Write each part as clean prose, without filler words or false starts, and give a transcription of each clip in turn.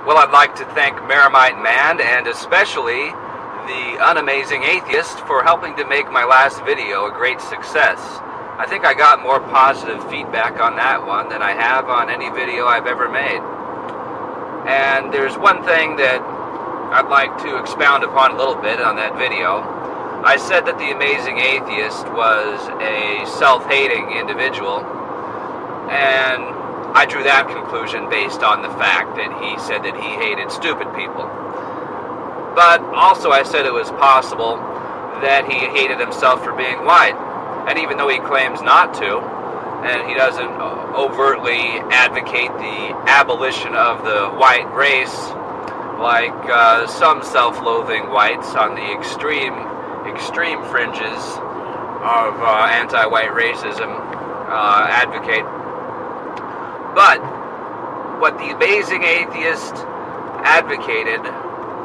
Well, I'd like to thank Meramite Man and especially the Unamazing Atheist for helping to make my last video a great success. I think I got more positive feedback on that one than I have on any video I've ever made. And there's one thing that I'd like to expound upon a little bit on that video. I said that the Amazing Atheist was a self-hating individual, and I drew that conclusion based on the fact that he said that he hated stupid people. But also I said it was possible that he hated himself for being white. And even though he claims not to, and he doesn't overtly advocate the abolition of the white race, like some self-loathing whites on the extreme fringes of anti-white racism advocate. But what the Amazing Atheist advocated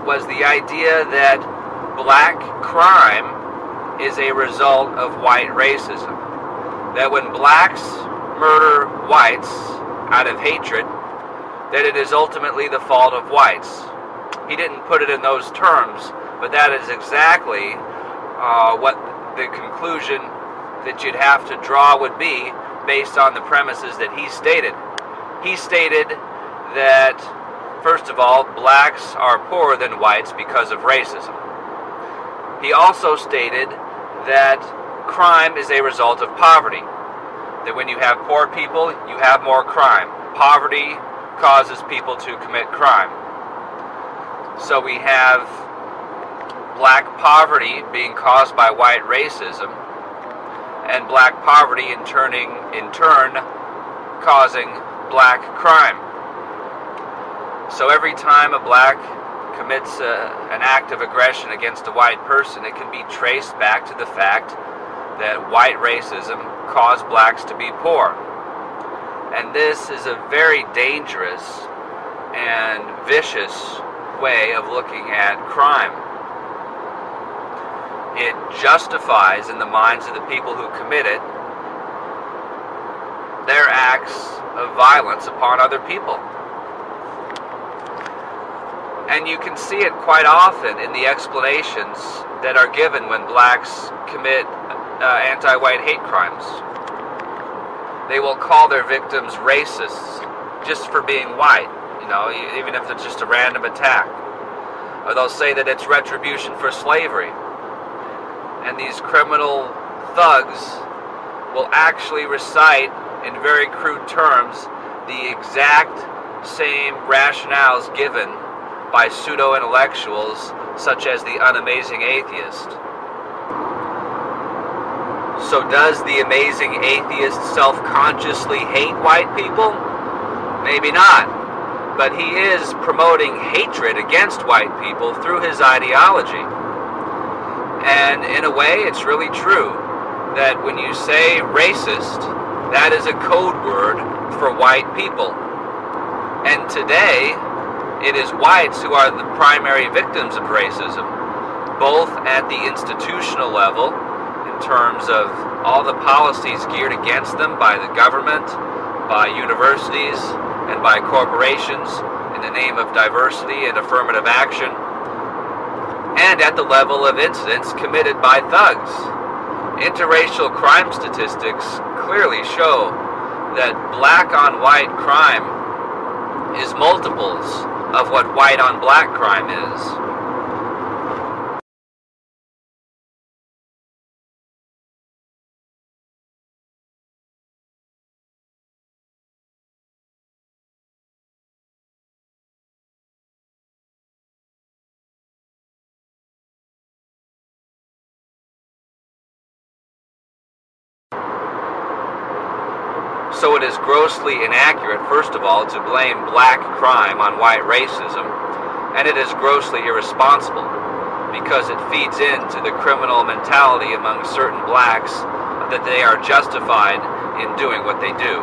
was the idea that black crime is a result of white racism. That when blacks murder whites out of hatred, that it is ultimately the fault of whites. He didn't put it in those terms, but that is exactly what the conclusion that you'd have to draw would be based on the premises that he stated. He stated that, first of all, blacks are poorer than whites because of racism. He also stated that crime is a result of poverty. That when you have poor people, you have more crime. Poverty causes people to commit crime. So we have black poverty being caused by white racism, and black poverty in turn causing black crime. So every time a black commits an act of aggression against a white person, it can be traced back to the fact that white racism caused blacks to be poor. And this is a very dangerous and vicious way of looking at crime. It justifies in the minds of the people who commit it their acts of violence upon other people. And you can see it quite often in the explanations that are given when blacks commit anti-white hate crimes. They will call their victims racists just for being white, you know, even if it's just a random attack. Or they'll say that it's retribution for slavery. And these criminal thugs will actually recite in very crude terms the exact same rationales given by pseudo-intellectuals such as the Unamazing Atheist. So does the Amazing Atheist self-consciously hate white people? Maybe not. But he is promoting hatred against white people through his ideology. And in a way, it's really true that when you say racist, that is a code word for white people. And today, it is whites who are the primary victims of racism, both at the institutional level, in terms of all the policies geared against them by the government, by universities, and by corporations in the name of diversity and affirmative action, and at the level of incidents committed by thugs. Interracial crime statistics clearly show that black on white crime is multiples of what white on black crime is. So it is grossly inaccurate, first of all, to blame black crime on white racism, and it is grossly irresponsible because it feeds into the criminal mentality among certain blacks that they are justified in doing what they do.